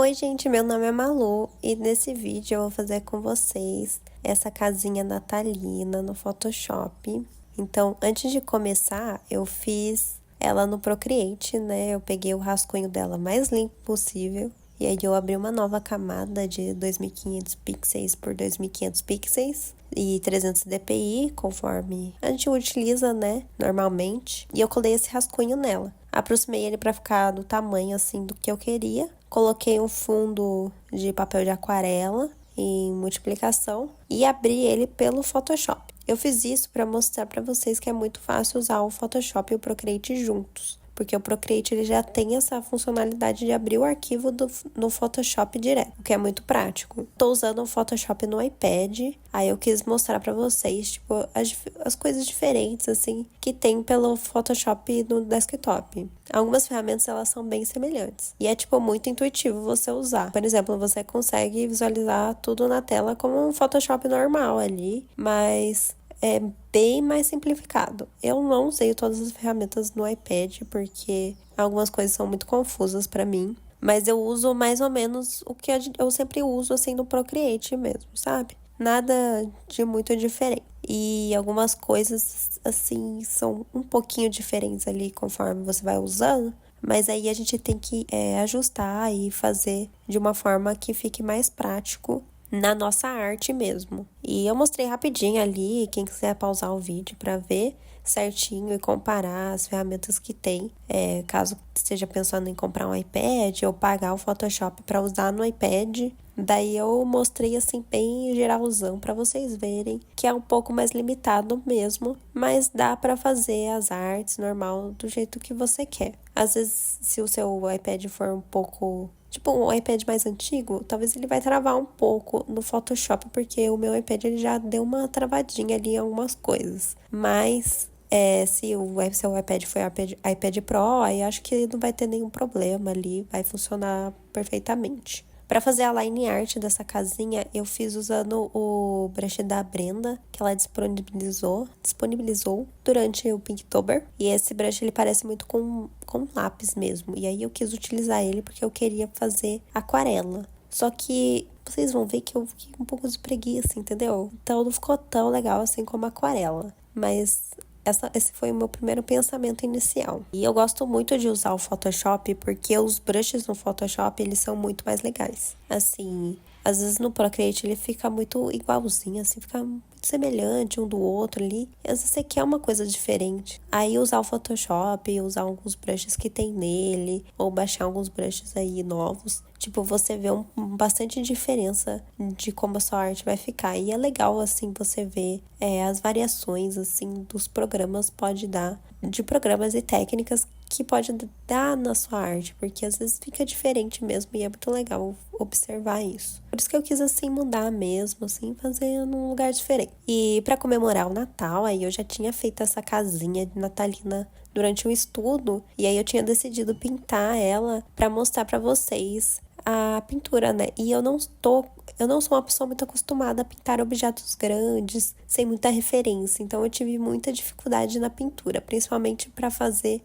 Oi, gente, meu nome é Malu e nesse vídeo eu vou fazer com vocês essa casinha natalina no Photoshop. Então, antes de começar, eu fiz ela no Procreate, né? Eu peguei o rascunho dela mais limpo possível e aí eu abri uma nova camada de 2500 pixels por 2500 pixels e 300 dpi, conforme a gente utiliza, né, normalmente. E eu colei esse rascunho nela. Aproximei ele para ficar do tamanho assim do que eu queria. Coloquei um fundo de papel de aquarela em multiplicação e abri ele pelo Photoshop. Eu fiz isso para mostrar para vocês que é muito fácil usar o Photoshop e o Procreate juntos, porque o Procreate ele já tem essa funcionalidade de abrir o arquivo no Photoshop direto, o que é muito prático. Tô usando o Photoshop no iPad, aí eu quis mostrar pra vocês, tipo, as coisas diferentes, assim, que tem pelo Photoshop no desktop. Algumas ferramentas, elas são bem semelhantes. E é, tipo, muito intuitivo você usar. Por exemplo, você consegue visualizar tudo na tela como um Photoshop normal ali, mas é bem mais simplificado. Eu não usei todas as ferramentas no iPad, porque algumas coisas são muito confusas pra mim. Mas eu uso mais ou menos o que eu sempre uso, assim, no Procreate mesmo, sabe? Nada de muito diferente. E algumas coisas, assim, são um pouquinho diferentes ali conforme você vai usando. Mas aí a gente tem que ajustar e fazer de uma forma que fique mais prático na nossa arte mesmo. E eu mostrei rapidinho ali, quem quiser pausar o vídeo para ver certinho e comparar as ferramentas que tem. Caso esteja pensando em comprar um iPad ou pagar o Photoshop para usar no iPad, daí eu mostrei assim bem geralzão para vocês verem que é um pouco mais limitado mesmo, mas dá para fazer as artes normal do jeito que você quer. Às vezes, se o seu iPad for um pouco, tipo, um iPad mais antigo, talvez ele vai travar um pouco no Photoshop, porque o meu iPad ele já deu uma travadinha ali em algumas coisas. Mas se o seu iPad for iPad Pro, aí acho que não vai ter nenhum problema ali, vai funcionar perfeitamente. Para fazer a line art dessa casinha, eu fiz usando o brush da Brenda, que ela disponibilizou durante o Pinktober. E esse brush, ele parece muito com lápis mesmo. E aí eu quis utilizar ele porque eu queria fazer aquarela. Só que vocês vão ver que eu fiquei com um pouco de preguiça, entendeu? Então não ficou tão legal assim como aquarela. Mas esse foi o meu primeiro pensamento inicial. E eu gosto muito de usar o Photoshop porque os brushes no Photoshop, eles são muito mais legais. Assim, às vezes no Procreate ele fica muito igualzinho, assim, fica muito semelhante um do outro ali. E às vezes você quer uma coisa diferente. Aí usar o Photoshop, usar alguns brushes que tem nele, ou baixar alguns brushes aí novos. Tipo, você vê bastante diferença de como a sua arte vai ficar. E é legal, assim, você ver as variações, assim, dos programas pode dar. De programas e técnicas que pode dar na sua arte. Porque às vezes fica diferente mesmo e é muito legal observar isso. Por isso que eu quis, assim, mudar mesmo, assim, fazer num lugar diferente. E para comemorar o Natal, aí eu já tinha feito essa casinha natalina durante um estudo. E aí eu tinha decidido pintar ela para mostrar para vocês a pintura, né? E eu não sou uma pessoa muito acostumada a pintar objetos grandes, sem muita referência. Então eu tive muita dificuldade na pintura, principalmente para fazer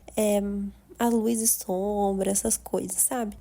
a luz e sombra, essas coisas, sabe?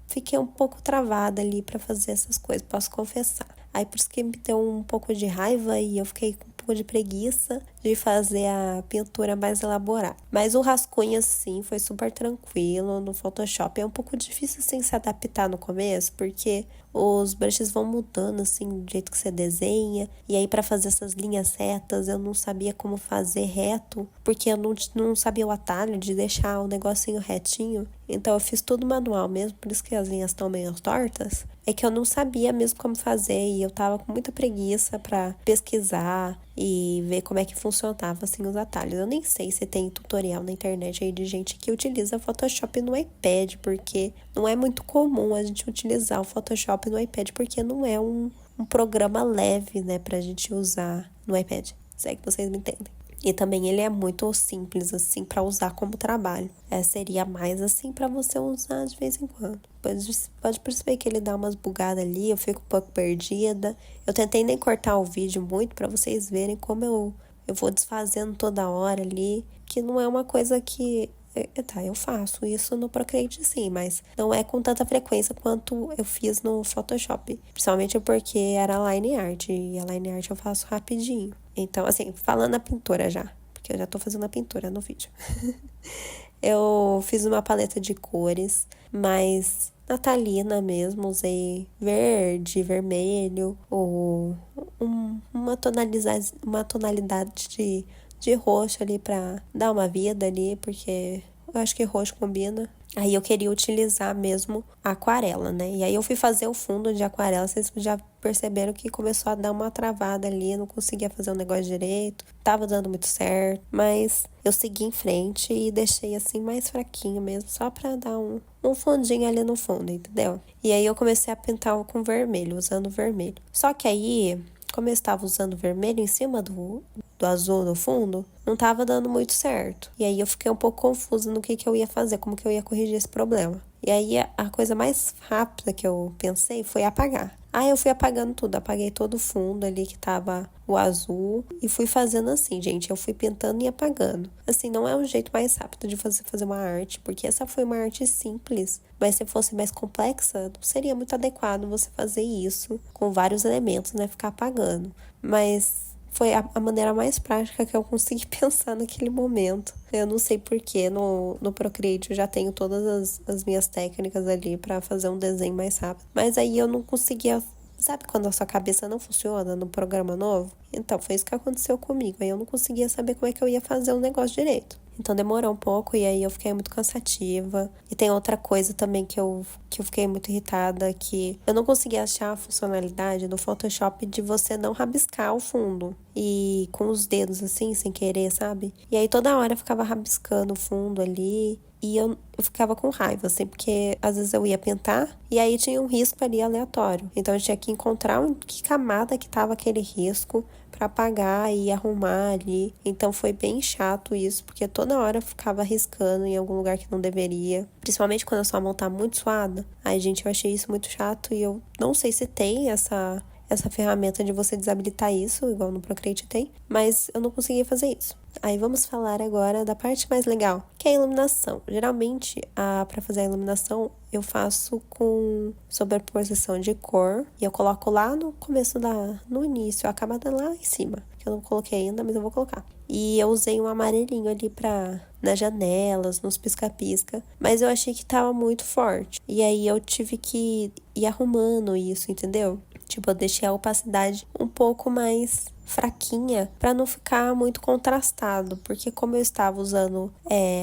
Fiquei um pouco travada ali para fazer essas coisas, posso confessar. Aí por isso que me deu um pouco de raiva e eu fiquei com um pouco de preguiça de fazer a pintura mais elaborada. Mas o rascunho, assim, foi super tranquilo no Photoshop. É um pouco difícil, assim, se adaptar no começo, porque os brushes vão mudando, assim, do jeito que você desenha. E aí, para fazer essas linhas retas, eu não sabia como fazer reto, porque eu não sabia o atalho de deixar o negocinho retinho. Então, eu fiz tudo manual mesmo, por isso que as linhas estão meio tortas. É que eu não sabia mesmo como fazer e eu tava com muita preguiça pra pesquisar e ver como é que funcionava, assim, os atalhos. Eu nem sei se tem tutorial na internet aí de gente que utiliza Photoshop no iPad, porque não é muito comum a gente utilizar o Photoshop no iPad, porque não é um programa leve, né, pra gente usar no iPad. Se é que vocês me entendem. E também ele é muito simples, assim, para usar como trabalho. Seria mais, assim, para você usar de vez em quando. Pode perceber que ele dá umas bugadas ali, eu fico um pouco perdida. Eu tentei nem cortar o vídeo muito para vocês verem como eu vou desfazendo toda hora ali. Que não é uma coisa que Tá, eu faço isso no Procreate sim, mas não é com tanta frequência quanto eu fiz no Photoshop. Principalmente porque era line art, e a line art eu faço rapidinho. Então, assim, falando a pintura já, porque eu já tô fazendo a pintura no vídeo. Eu fiz uma paleta de cores, mas natalina mesmo, usei verde, vermelho, ou uma tonalidade de roxo ali pra dar uma vida ali, porque eu acho que roxo combina. Aí eu queria utilizar mesmo a aquarela, né? E aí eu fui fazer o fundo de aquarela, vocês já perceberam que começou a dar uma travada ali, não conseguia fazer o negócio direito, tava dando muito certo, mas eu segui em frente e deixei assim mais fraquinho mesmo, só pra dar um fundinho ali no fundo, entendeu? E aí eu comecei a pintar com vermelho, usando vermelho. Só que aí, como eu estava usando vermelho em cima do azul no fundo, não tava dando muito certo. E aí eu fiquei um pouco confusa no que eu ia fazer, como que eu ia corrigir esse problema. E aí a coisa mais rápida que eu pensei foi apagar. Aí eu fui apagando tudo, apaguei todo o fundo ali que tava o azul e fui fazendo assim, gente, eu fui pintando e apagando. Assim, não é um jeito mais rápido de você fazer uma arte, porque essa foi uma arte simples, mas se fosse mais complexa, não seria muito adequado você fazer isso com vários elementos, né, ficar apagando. Mas foi a maneira mais prática que eu consegui pensar naquele momento. Eu não sei porquê, no Procreate eu já tenho todas as minhas técnicas ali pra fazer um desenho mais rápido. Mas aí eu não conseguia. Sabe quando a sua cabeça não funciona no programa novo? Então, foi isso que aconteceu comigo. Aí eu não conseguia saber como é que eu ia fazer o negócio direito. Então demorou um pouco e aí eu fiquei muito cansativa. E tem outra coisa também que eu fiquei muito irritada, que eu não conseguia achar a funcionalidade no Photoshop de você não rabiscar o fundo. E com os dedos assim, sem querer, sabe? E aí toda hora eu ficava rabiscando o fundo ali. E eu ficava com raiva, assim, porque às vezes eu ia pintar e aí tinha um risco ali aleatório. Então eu tinha que encontrar em que camada que tava aquele risco para apagar e arrumar ali. Então foi bem chato isso, porque toda hora eu ficava riscando em algum lugar que não deveria. Principalmente quando a sua mão tá muito suada. Ai, gente, eu achei isso muito chato e eu não sei se tem essa ferramenta de você desabilitar isso, igual no Procreate tem, mas eu não conseguia fazer isso. Aí vamos falar agora da parte mais legal, que é a iluminação. Geralmente, para fazer a iluminação, eu faço com sobreposição de cor e eu coloco lá no começo no início, a camada lá em cima, que eu não coloquei ainda, mas eu vou colocar. E eu usei um amarelinho ali nas janelas, nos pisca-pisca, mas eu achei que tava muito forte. E aí eu tive que ir arrumando isso, entendeu? Tipo, eu deixei a opacidade um pouco mais fraquinha para não ficar muito contrastado, porque como eu estava usando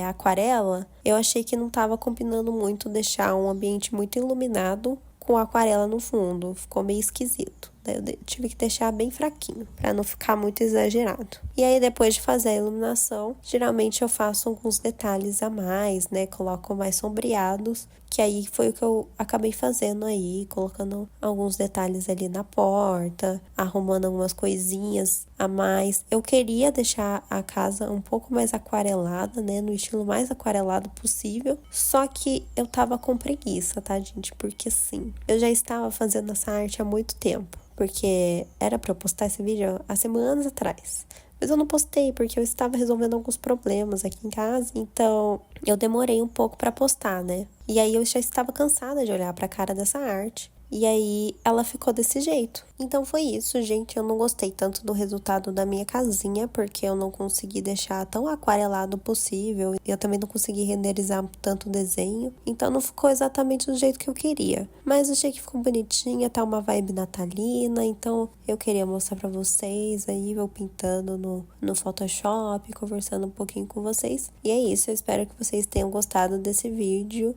aquarela, eu achei que não estava combinando muito deixar um ambiente muito iluminado com aquarela no fundo, ficou meio esquisito. Daí eu tive que deixar bem fraquinho, para não ficar muito exagerado. E aí, depois de fazer a iluminação, geralmente eu faço alguns detalhes a mais, né? Coloco mais sombreados, que aí foi o que eu acabei fazendo aí, colocando alguns detalhes ali na porta, arrumando algumas coisinhas a mais. Eu queria deixar a casa um pouco mais aquarelada, né? No estilo mais aquarelado possível, só que eu tava com preguiça, tá, gente? Porque sim, eu já estava fazendo essa arte há muito tempo. Porque era pra eu postar esse vídeo há semanas atrás. Mas eu não postei porque eu estava resolvendo alguns problemas aqui em casa. Então, eu demorei um pouco pra postar, né? E aí eu já estava cansada de olhar pra cara dessa arte. E aí ela ficou desse jeito. Então foi isso, gente. Eu não gostei tanto do resultado da minha casinha, porque eu não consegui deixar tão aquarelado possível. Eu também não consegui renderizar tanto o desenho. Então não ficou exatamente do jeito que eu queria. Mas achei que ficou bonitinha, tá uma vibe natalina. Então eu queria mostrar pra vocês aí, eu pintando no Photoshop, conversando um pouquinho com vocês. E é isso, eu espero que vocês tenham gostado desse vídeo.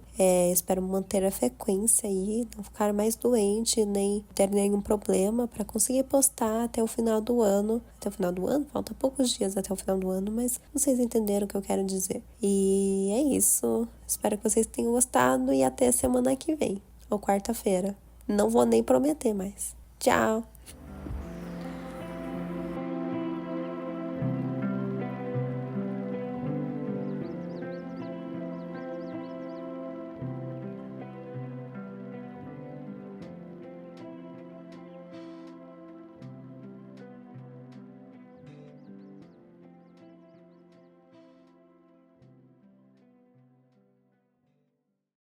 Espero manter a frequência aí, não ficar mais doente, nem ter nenhum problema para conseguir postar até o final do ano. Até o final do ano? Falta poucos dias até o final do ano, mas vocês entenderam o que eu quero dizer. E é isso. Espero que vocês tenham gostado e até semana que vem, ou quarta-feira. Não vou nem prometer mais. Tchau!